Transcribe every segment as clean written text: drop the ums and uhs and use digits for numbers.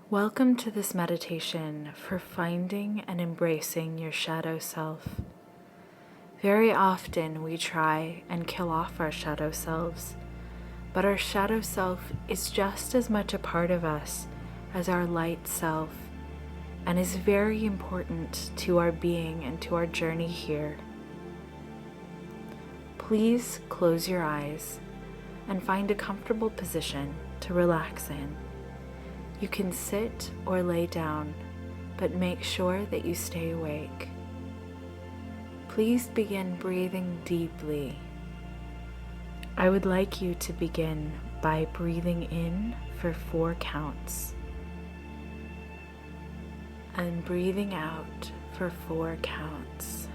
Welcome to this meditation for finding and embracing your shadow self. Very often we try and kill off our shadow selves, but our shadow self is just as much a part of us as our light self and is very important to our being and to our journey here. Please close your eyes and find a comfortable position to relax in. You can sit or lay down, but make sure that you stay awake. Please begin breathing deeply. I would like you to begin by breathing in for 4 counts and breathing out for 4 counts.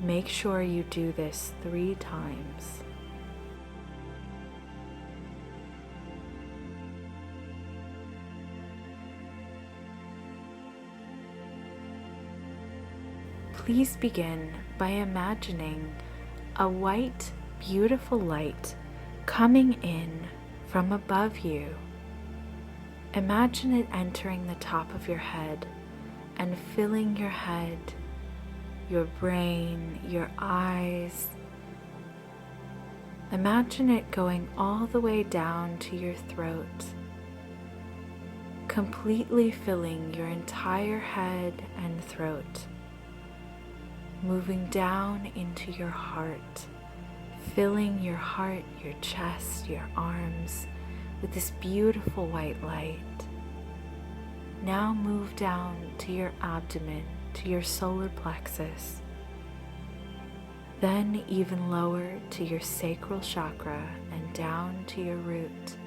Make sure you do this 3 times. Please begin by imagining a white, beautiful light coming in from above you. Imagine it entering the top of your head and filling your head, your brain, your eyes. Imagine it going all the way down to your throat, completely filling your entire head and throat. Moving down into your heart, filling your heart, your chest, your arms with this beautiful white light. Now move down to your abdomen, to your solar plexus, then even lower to your sacral chakra and down to your root,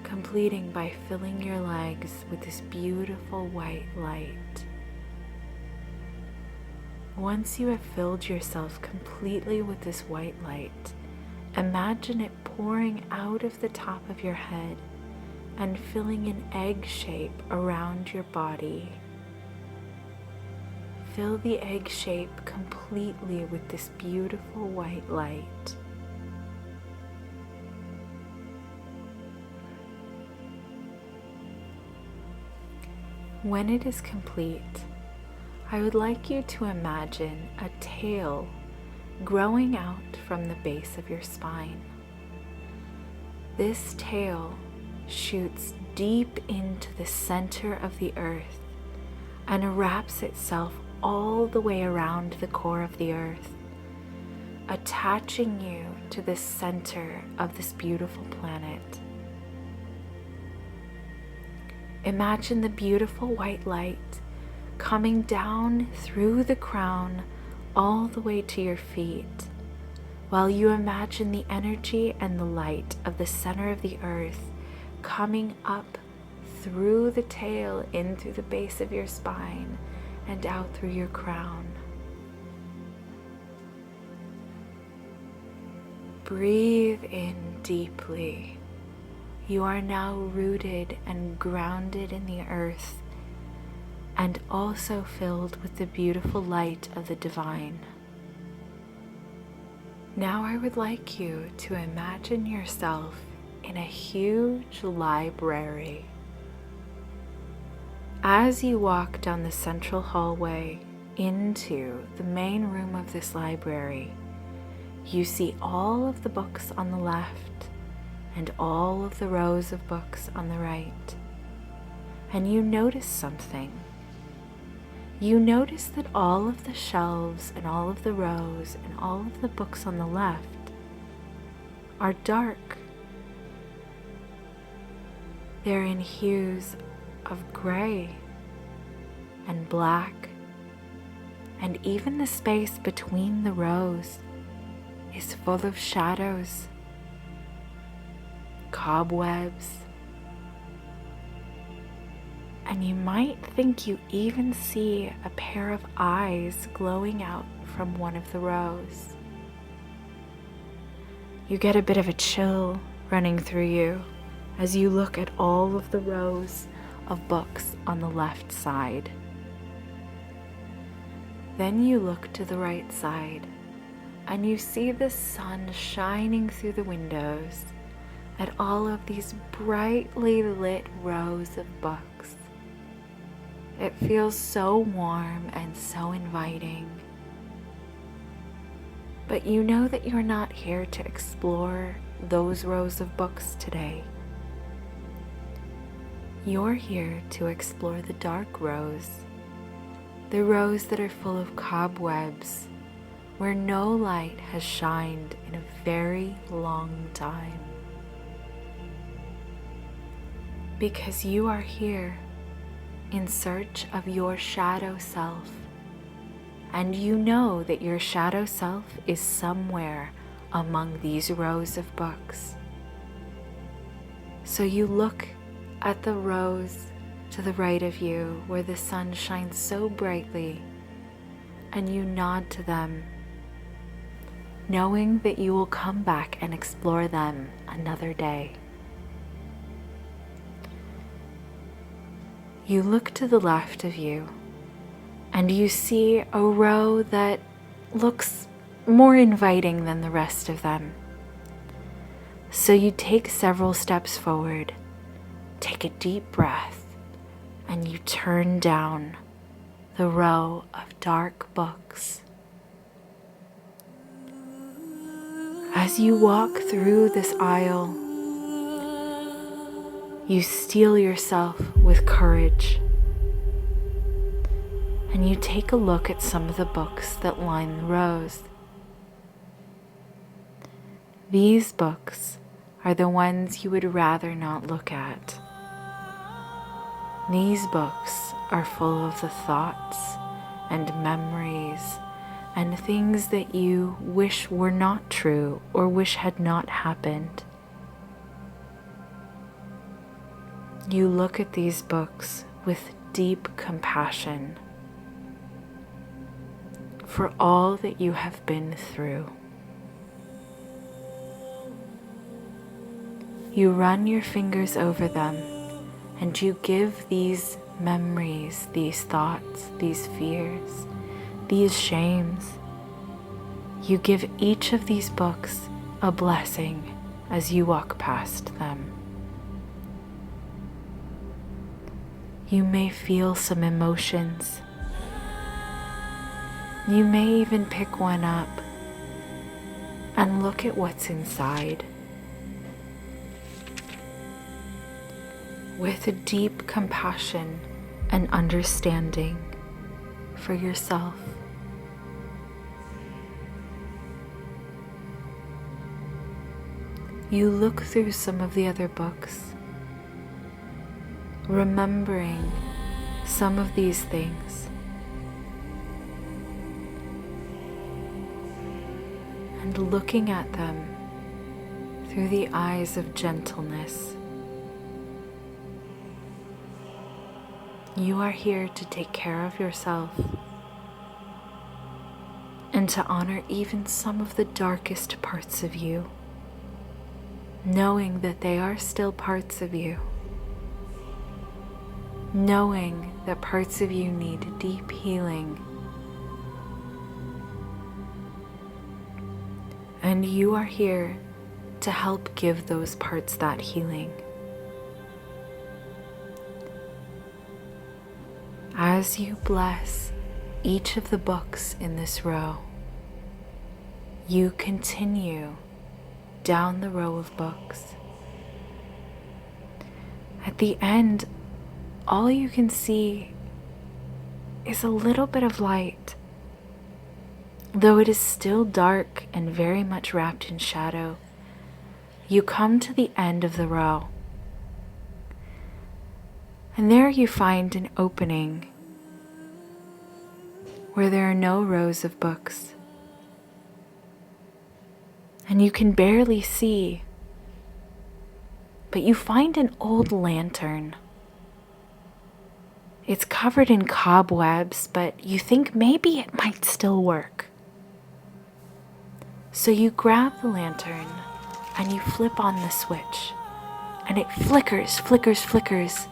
completing by filling your legs with this beautiful white light. Once you have filled yourself completely with this white light, imagine it pouring out of the top of your head and filling an egg shape around your body. Fill the egg shape completely with this beautiful white light. When it is complete, I would like you to imagine a tail growing out from the base of your spine. This tail shoots deep into the center of the earth and wraps itself all the way around the core of the earth, attaching you to the center of this beautiful planet. Imagine the beautiful white light coming down through the crown all the way to your feet, while you imagine the energy and the light of the center of the earth coming up through the tail, in through the base of your spine, and out through your crown. Breathe in deeply. You are now rooted and grounded in the earth, and also filled with the beautiful light of the divine. Now I would like you to imagine yourself in a huge library. As you walk down the central hallway into the main room of this library, you see all of the books on the left and all of the rows of books on the right. And you notice something. You notice that all of the shelves and all of the rows and all of the books on the left are dark. They're in hues of gray and black, and even the space between the rows is full of shadows, cobwebs, and you might think you even see a pair of eyes glowing out from one of the rows. You get a bit of a chill running through you as you look at all of the rows of books on the left side. Then you look to the right side and you see the sun shining through the windows at all of these brightly lit rows of books. It feels so warm and so inviting. But you know that you're not here to explore those rows of books today. You're here to explore the dark rows, the rows that are full of cobwebs, where no light has shined in a very long time. Because you are here in search of your shadow self, and you know that your shadow self is somewhere among these rows of books. So you look at the rows to the right of you where the sun shines so brightly, and you nod to them, knowing that you will come back and explore them another day. You look to the left of you, and you see a row that looks more inviting than the rest of them. So you take several steps forward, take a deep breath, and you turn down the row of dark books. As you walk through this aisle, you steel yourself with courage, and you take a look at some of the books that line the rows. These books are the ones you would rather not look at. These books are full of the thoughts and memories and things that you wish were not true or wish had not happened. You look at these books with deep compassion for all that you have been through. You run your fingers over them, and you give these memories, these thoughts, these fears, these shames. You give each of these books a blessing as you walk past them. You may feel some emotions. You may even pick one up and look at what's inside. With a deep compassion and understanding for yourself. You look through some of the other books, remembering some of these things, and looking at them through the eyes of gentleness. You are here to take care of yourself and to honor even some of the darkest parts of you, knowing that they are still parts of you, knowing that parts of you need deep healing, and you are here to help give those parts that healing. As you bless each of the books in this row, you continue down the row of books. At the end, all you can see is a little bit of light, though it is still dark and very much wrapped in shadow. You come to the end of the row, and there you find an opening where there are no rows of books, and you can barely see, but you find an old lantern. It's covered in cobwebs, but you think maybe it might still work. So you grab the lantern and you flip on the switch, and it flickers, flickers, flickers,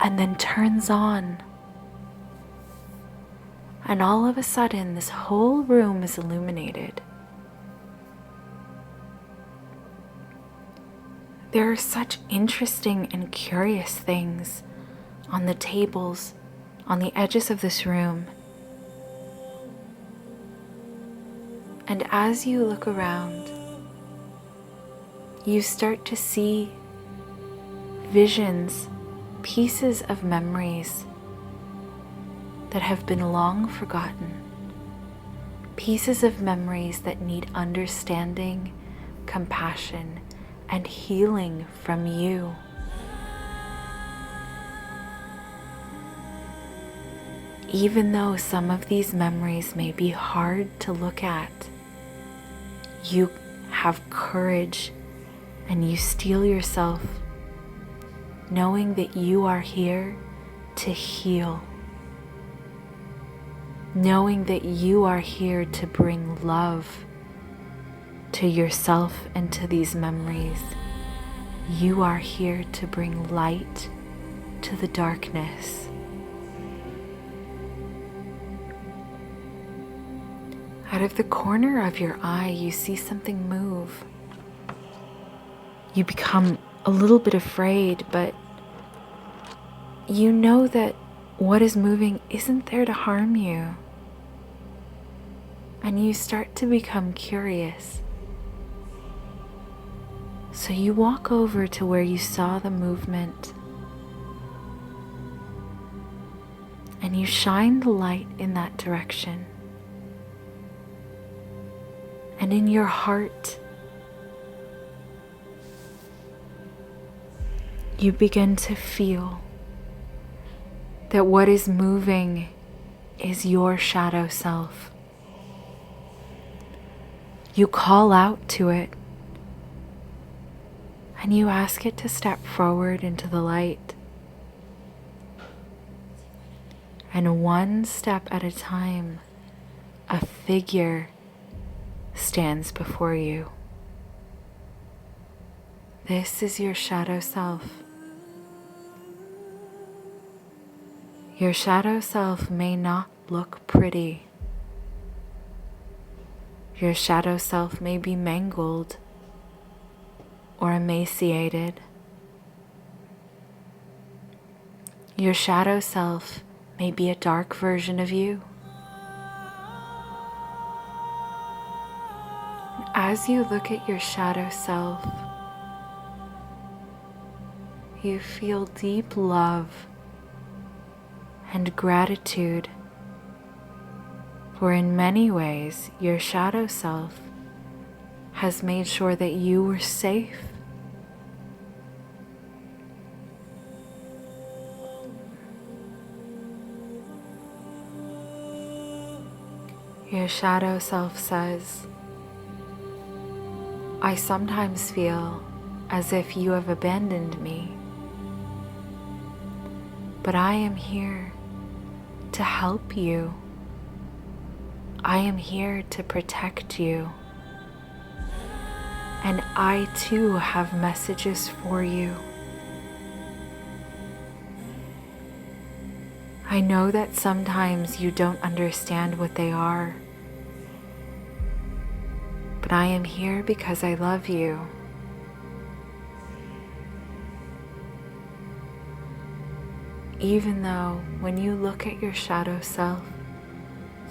and then turns on. And all of a sudden, this whole room is illuminated. There are such interesting and curious things on the tables, on the edges of this room. And as you look around, you start to see visions, pieces of memories that have been long forgotten, pieces of memories that need understanding, compassion, and healing from you. Even though some of these memories may be hard to look at, you have courage and you steel yourself, knowing that you are here to heal, knowing that you are here to bring love to yourself and to these memories. You are here to bring light to the darkness. Out of the corner of your eye, you see something move. You become a little bit afraid, but you know that what is moving isn't there to harm you. And you start to become curious. So you walk over to where you saw the movement and you shine the light in that direction. And in your heart, you begin to feel that what is moving is your shadow self. You call out to it and you ask it to step forward into the light. And one step at a time, a figure stands before you. This is your shadow self. Your shadow self may not look pretty. Your shadow self may be mangled or emaciated. Your shadow self may be a dark version of you. As you look at your shadow self, you feel deep love and gratitude, for in many ways your shadow self has made sure that you were safe. Your shadow self says, I sometimes feel as if you have abandoned me, but I am here to help you. I am here to protect you. And I too have messages for you. I know that sometimes you don't understand what they are, but I am here because I love you. Even though when you look at your shadow self,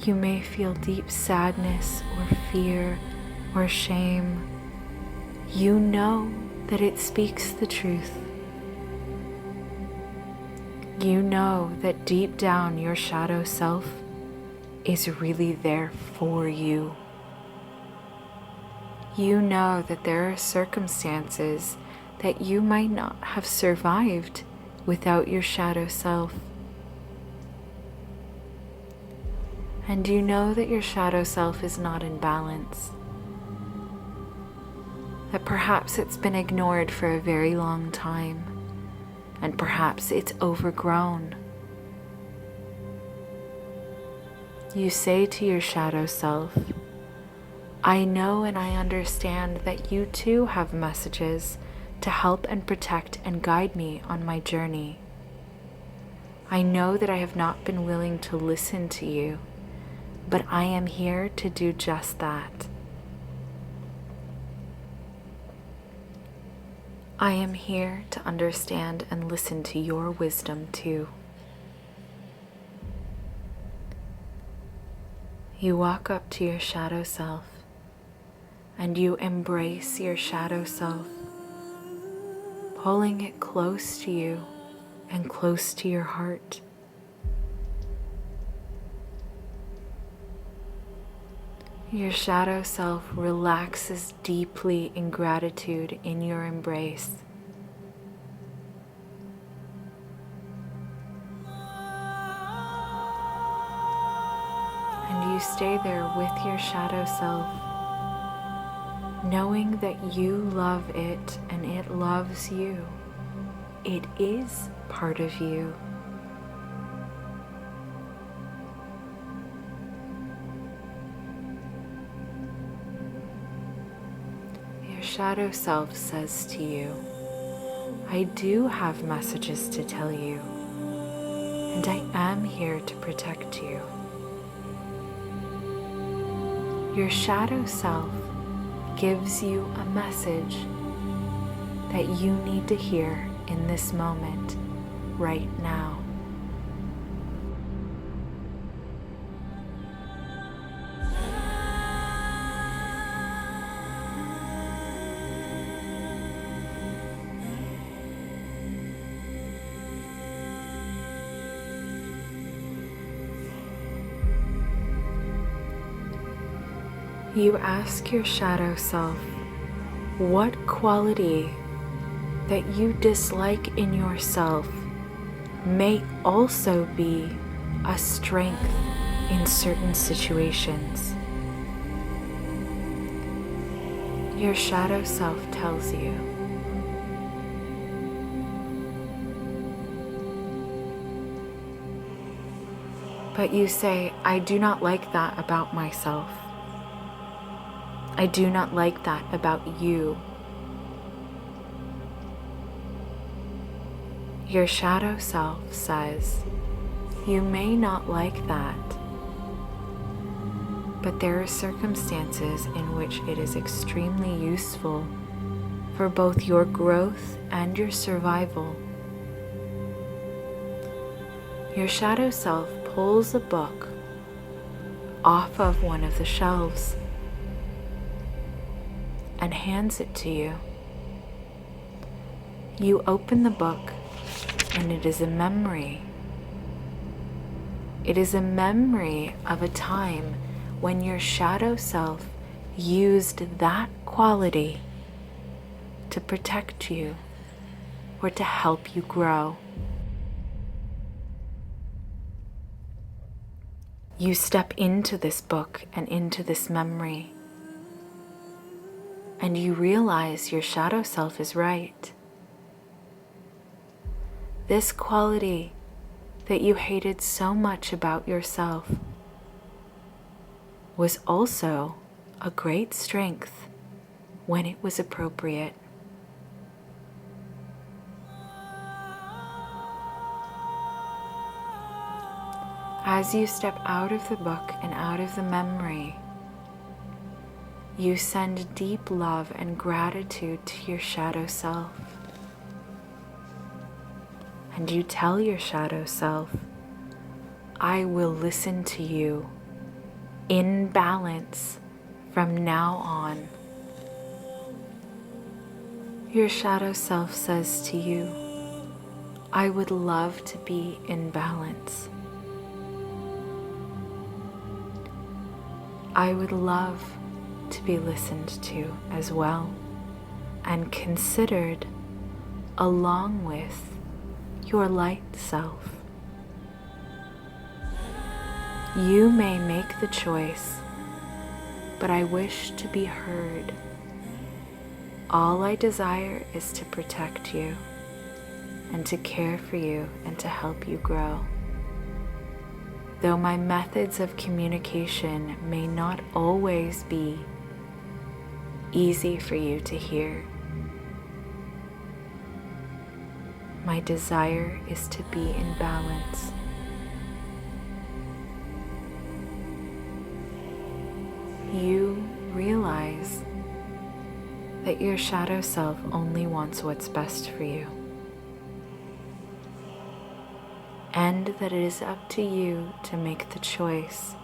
you may feel deep sadness or fear or shame, you know that it speaks the truth. You know that deep down your shadow self is really there for you. You know that there are circumstances that you might not have survived without your shadow self. And you know that your shadow self is not in balance. That perhaps it's been ignored for a very long time, and perhaps it's overgrown. You say to your shadow self, I know and I understand that you too have messages to help and protect and guide me on my journey. I know that I have not been willing to listen to you, but I am here to do just that. I am here to understand and listen to your wisdom too. You walk up to your shadow self and you embrace your shadow self, pulling it close to you and close to your heart. Your shadow self relaxes deeply in gratitude in your embrace. And you stay there with your shadow self, knowing that you love it and it loves you. It is part of you. Your shadow self says to you, I do have messages to tell you, and I am here to protect you. Your shadow self gives you a message that you need to hear in this moment, right now. You ask your shadow self what quality that you dislike in yourself may also be a strength in certain situations. Your shadow self tells you. But you say, I do not like that about myself. I do not like that about you. Your shadow self says, you may not like that, but there are circumstances in which it is extremely useful for both your growth and your survival. Your shadow self pulls a book off of one of the shelves and hands it to you. You open the book and it is a memory. It is a memory of a time when your shadow self used that quality to protect you or to help you grow. You step into this book and into this memory, and you realize your shadow self is right. This quality that you hated so much about yourself was also a great strength when it was appropriate. As you step out of the book and out of the memory, you send deep love and gratitude to your shadow self. And you tell your shadow self, I will listen to you in balance from now on. Your shadow self says to you, I would love to be in balance. I would love to be listened to as well and considered along with your light self. You may make the choice, but I wish to be heard. All I desire is to protect you and to care for you and to help you grow. Though my methods of communication may not always be easy for you to hear, my desire is to be in balance. You realize that your shadow self only wants what's best for you, and that it is up to you to make the choice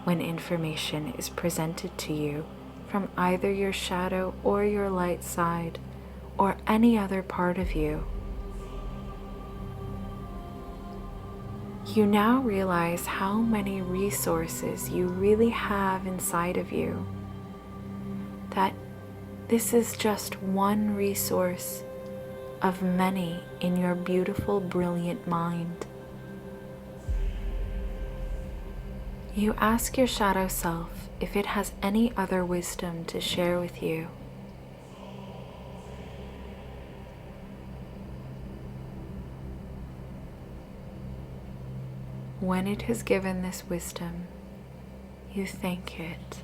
when information is presented to you from either your shadow or your light side or any other part of you. You now realize how many resources you really have inside of you, that this is just one resource of many in your beautiful, brilliant mind. You ask your shadow self if it has any other wisdom to share with you. When it has given this wisdom, you thank it,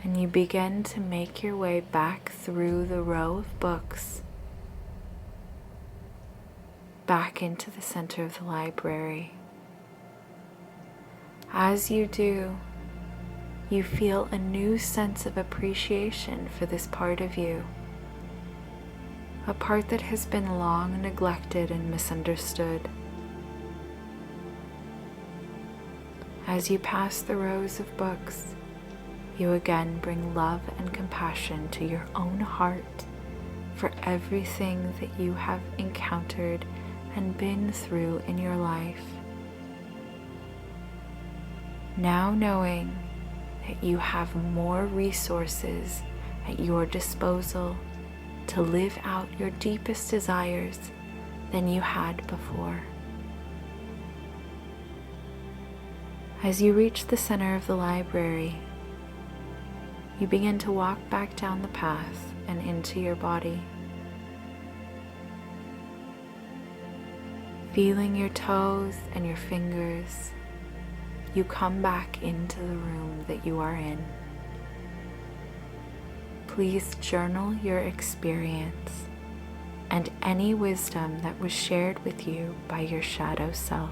and you begin to make your way back through the row of books, back into the center of the library. As you do, you feel a new sense of appreciation for this part of you, a part that has been long neglected and misunderstood. As you pass the rows of books, you again bring love and compassion to your own heart for everything that you have encountered and been through in your life. Now knowing that you have more resources at your disposal to live out your deepest desires than you had before. As you reach the center of the library, you begin to walk back down the path and into your body, feeling your toes and your fingers. You come back into the room that you are in. Please journal your experience and any wisdom that was shared with you by your shadow self.